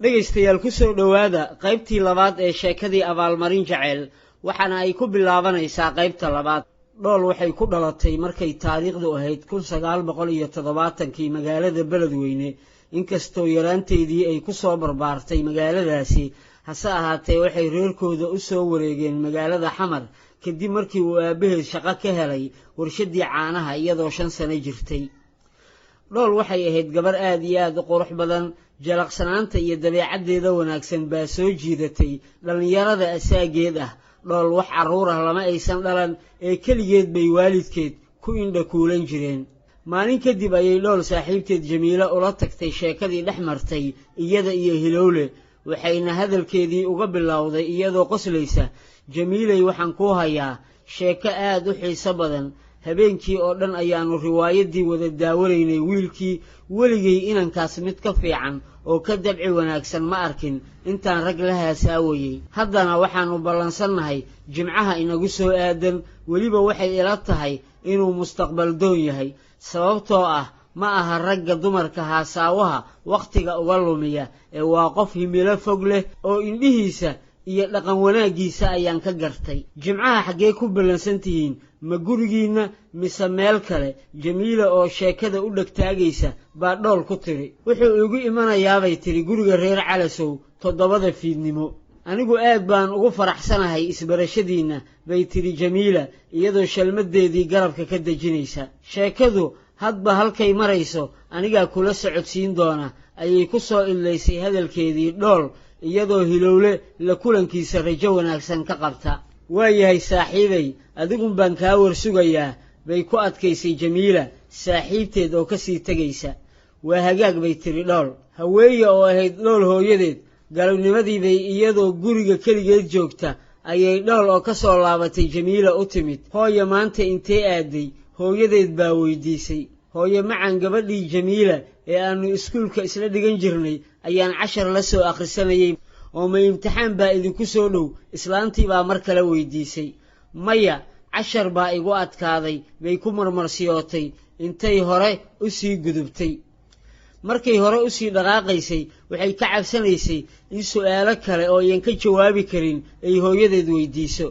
dhegaystayaal ku soo dhowaada qaybtii labaad ee sheekadii abaalmarin jaceyl waxaana ay ku bilaabanaysaa qaybta labaad. dhool waxay ku dhalatay markay taariikhdu ahayd 1970kii magaalada Beledweyne, inkastoo yaraanteedii ay ku soo barbaartay magaaladaasi hase ahaatee waxay reerkooda u soo wareegeen magaalada Xamar kadib markii uu aabaheed shaqo ka helay warshadii caanaha iyadoo 5 sano jirtay. dhool waxay ahayd gabar aad iyo aad u qurux badan, jalaqsanaanta iyo dabeecaddeeda wanaagsan baa soo jiidatay dhalinyarada asaageed ah. dhool wax carruur ah lama aysan dhalan ee keligeed bay waalidkeed ku indha kuulan jireen. maalin kadib ayay dhool saaxiibteed Jamiila ula tagtay sheekadii dhex martay iyada iyo Hilowle, waxayna hadalkeedii uga bilowday iyadoo qoslaysa. Jamiilay, waxaan ku hayaa sheeko aad u xiiso badan. habeenkii oo dhan ayaanu riwaayadii wada daawanaynay. wiilkii weligay inankaas mid ka fiican oo ka dabci wanaagsan ma arkin intaan rag la haasaawayay. haddana waxaanu ballansannahay jimcaha inagu soo aadan. weliba waxay ila tahay inuu mustaqbal doon yahay, sababtoo ah ma aha ragga dumarka haasaawaha wakhtiga uga lumiya ee waa qof himilo fog leh oo indhihiisa iyo dhaqan wanaaggiisa ayaan ka gartay. jimcaha xaggee ku ballansan tihiin? ma gurigiinna mise meel kale? Jamiila oo sheekada u dhegtaagaysa baa dhool ku tiri. wuxuu igu imanayaabay tiri guriga reer Calasow 7 fiidnimo. anigu aad baan ugu faraxsanahay isbarashadiinna bay tiri Jamiila iyadoo shalmadeedii garabka ka dejinaysa. sheekadu hadba halkay marayso anigaa kula socodsiin doona ayay ku soo idlaysay hadalkeedii dhool iyadoo Hilowle la kulankiisa rajo wanaagsan ka qabta. waayahay saaxiibay, adigun baan kaa warsugayaa bay ku adkaysay Jamiila saaxiibteed oo ka sii tegaysa. waa hagaag bay tiri dhool. haweeye oo ahayd dhool hooyadeed galabnimadii bay iyadoo guriga keligeed joogta ayay dhool oo ka soo laabatay Jamiila u timid. hooyo maanta intee aaday? hooyadeed baa weydiisay. hooyo macaan, gabadhii Jamiila ee aanu iskuulka isla dhigan jirnay ayaan cashar la soo akhrisanayay oo ma imtixaan baa idinku soo dhow? islaantii baa mar kale weydiisay. maya, cashar baa igu adkaaday bay ku marmarsiyootay intay hore u sii gudubtay. markay hore u sii dhaqaaqaysay waxay ka cabsanaysay in su'aalo kale oo iyan ka jawaabi karin ay hooyadeed weydiiso.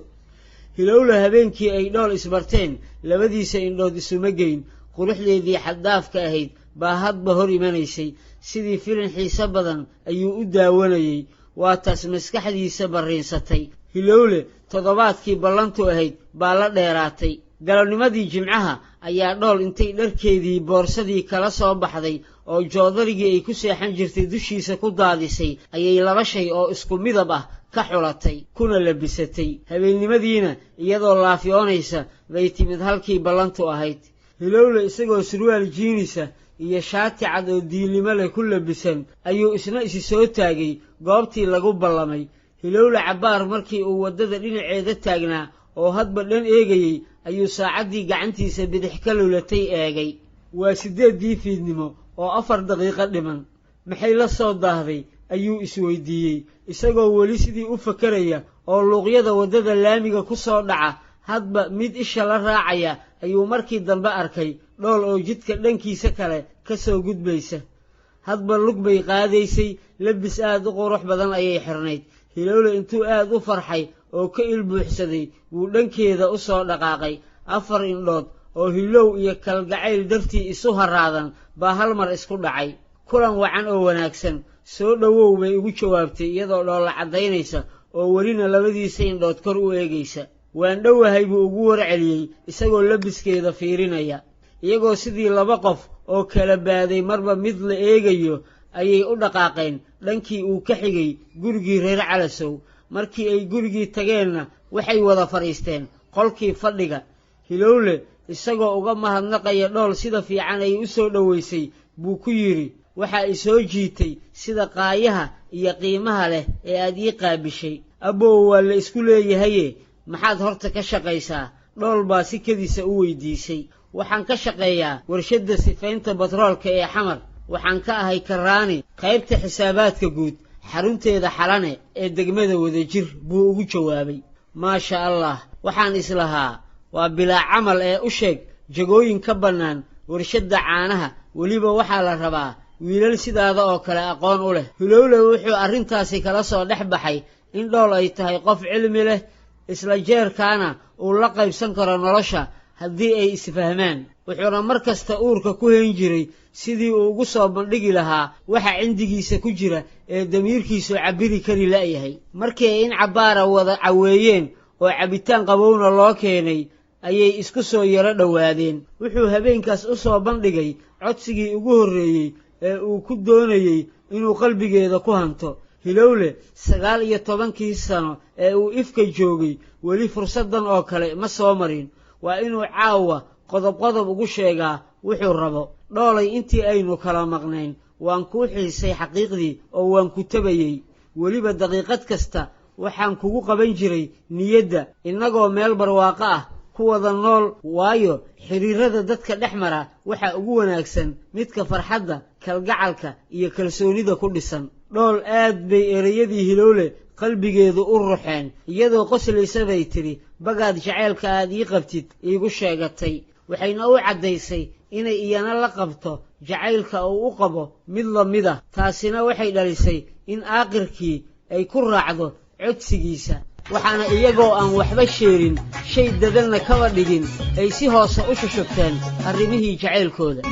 Hilowle habeenkii ay dhool isbarteen labadiisa indhood isuma geyn. quruxdeedii xaddaafka ahayd baa hadba hor imanaysay. sidii filin xiiso badan ayuu u daawanayay. waa taas maskaxdiisa barriinsatay. Hilowle toddobaadkii ballantu ahayd baa la dheeraatay. galabnimadii jimcaha ayaa dhool intay dharkeedii boorsadii kala soo baxday oo joodarigii ay ku seexan jirtay dushiisa ku daadisay ayay 2 shay oo isku midab ah ka xulatay kuna labisatay. habeennimadiina iyadoo laafyoonaysa bay timid halkii ballantu ahayd. Hilowle isagoo surwaal jiinisa iyo shaati cad oo diilimo leh ku labisan ayuu isna isi soo taagay goobtii lagu ballamay. Hilowle cabbaar markii uu waddada dhinaceeda taagnaa oo hadba dhan eegayay ayuu saacaddii gacantiisa bidix ka lulatay eegay. waa 8 fiidnimo oo 4 daqiiqo dhiman. maxay la soo daahday ayuu isweydiiyey isagoo weli sidii u fakaraya oo luuqyada waddada laamiga ku soo dhaca hadba mid isha la raacaya ayuu markii dambe arkay dhool oo jidka dhankiisa kale ka soo gudbaysa. hadba lug bay qaadaysay. labis aad u qurux badan ayay xirnayd. Hilowle intuu aad u farxay oo ka ilbuuxsaday wuu dhankeeda u soo dhaqaaqay. 4 indhood oo hilow iyo kalgacayl dartii isu haraadan baa hal mar isku dhacay. kulan wacan oo wanaagsan, soo dhowow bay ugu jawaabtay iyadoo dhoolla caddaynaysa oo welina labadiisa indhood kor u eegaysa. waan dhowahay buu ugu warceliyey isagoo labiskeeda fiirinaya. iyagoo sidii 2 qof oo kala baaday marba mid la eegayo ayay u dhaqaaqeen dhankii uu ka xigay gurigii reer Calasow. markii ay gurigii tageenna waxay wada fadhiisteen qolkii fadhiga. Hilowle isagoo uga mahadnaqaya dhool sida fiican ay u soo dhoweysay buu ku yiri, waxaa i soo jiitay sida qaayaha iyo qiimaha leh ee aad ii qaabishay. abbow waa la isku leeyahaye maxaad horta ka shaqaysaa? dhool baa si kadiisa u weydiisay. waxaan ka shaqeeyaa warshadda sifaynta batroolka ee Xamar. waxaan ka ahay karaani qaybta xisaabaadka guud xarunteeda Xalane ee degmada Wadajir buu ugu jawaabay. maasha Allah, waxaan islahaa waa bilaa camal ee u sheeg jagooyin ka bannaan warshadda caanaha. weliba waxaa la rabaa wiilal sidaada oo kale aqoon u leh. Hilowle wuxuu arrintaasi kala soo dhex baxay in Dhool ay tahay qof cilmi leh isla jeerkaana uu la qaybsan karo nolosha haddii ay isfahmaan. wuxuuna mar kasta uurka ku hayn jiray sidii uu ugu soo bandhigi lahaa waxa cindigiisa ku jira ee damiirkiisu cabiri kari la'yahay. markii ay in cabbaara wada caweeyeen oo cabitaan qabowna loo keenay ayay isku soo yaro dhowaadeen. wuxuu habeenkaas u soo bandhigay codsigii ugu horreeyey ee uu ku doonayey inuu qalbigeeda ku hanto. Hilowle 19 sano ee uu ifka joogay weli fursadan oo kale ma soo marin. waa inuu caawa qodob ugu sheegaa wuxuu rabo. Dhoolay intii aynu kala maqnayn waan kuu xiisay xaqiiqdii oo waan ku tabayay. weliba daqiiqad kasta waxaan kugu qaban jiray niyadda innagoo meel barwaaqo ah ku wada nool. waayo xiriirada dadka dhex mara waxa ugu wanaagsan midka farxadda, kalgacalka iyo kalsoonida ku dhisan. Dhool aad bay erayadii Hilowle qalbigeedu u ruxeen. iyadoo qoslaysa bay tiri bagaad jaceylka aad ii qabtid iigu sheegatay. waxayna u caddaysay inay iyana la qabto jacaylka uu u qabo mid la mid ah. taasina waxay dhalisay in aakhirkii ay ku raacdo codsigiisa. waxaana iyagoo aan waxba sheerin shay dadalna kaba dhigin ay si hoose u shushubteen arrimihii jacaylkooda.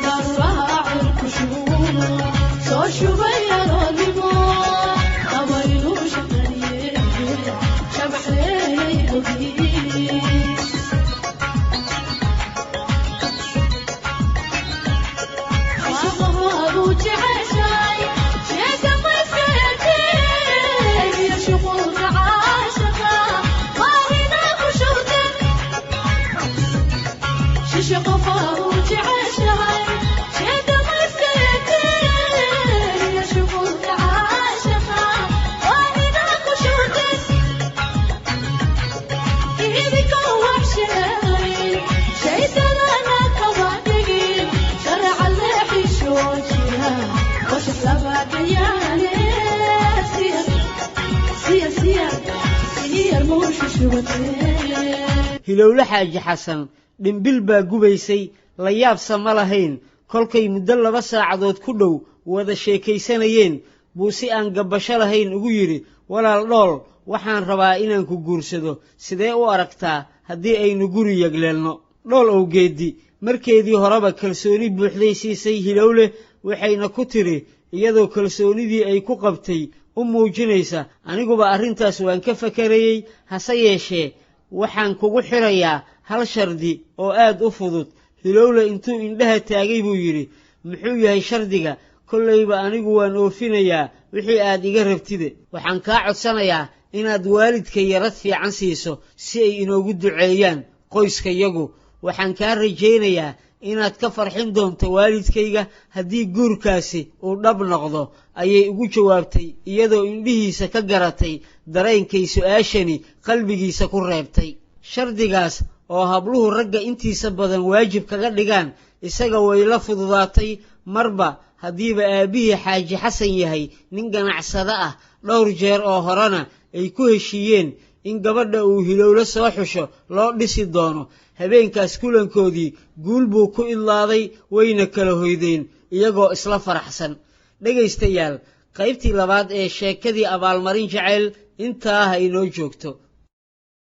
Hilowle Xaaji Xasan dhimbil baa gubaysay, la yaabsa ma lahayn. kolkay muddo 2 saacadood ku dhow wada sheekaysanayeen buu si aan gabasho lahayn ugu yiri walaal Dhool, waxaan rabaa inaan ku guursado. sidee u aragtaa haddii aynu guri yagleelno? Dhool awgeedi markeedii horeba kalsooni buuxday siisay Hilowle, waxayna ku tiri iyadoo kalsoonidii ay ku qabtay u muujinaysa aniguba arrintaas waan ka fakarayay. hase yeeshee waxaan kugu xirayaa hal shardi oo aad u fudud. Hilowle intuu indhaha taagay buu yiri muxuu yahay shardiga? kollayba anigu waan oofinayaa wixii aad iga rabtide. waxaan kaa codsanayaa inaad waalidka yarad fiican siiso si ay inoogu duceeyaan qoyskayagu. waxaan kaa rajaynayaa inaad ka farxin doonto waalidkayga haddii guurkaasi uu dhab noqdo, ayay ugu jawaabtay iyadoo indhihiisa ka garatay dareenkay su'aashani qalbigiisa ku reebtay. shardigaas oo habluhu ragga intiisa badan waajib kaga dhigaan isaga way la fududaatay. marba haddiiba aabihii Xaaji Xasan yahay nin ganacsada ah, dhowr jeer oo horena ay ku heshiiyeen in gabadha uu Hilowle soo xusho loo dhisi doono. habeenkaas kulankoodii guul buu ku idlaaday, wayna kala hoydeen iyagoo isla faraxsan. dhegaystayaal, qaybtii labaad ee sheekadii abaalmarin jacayl intaa ha inoo joogto.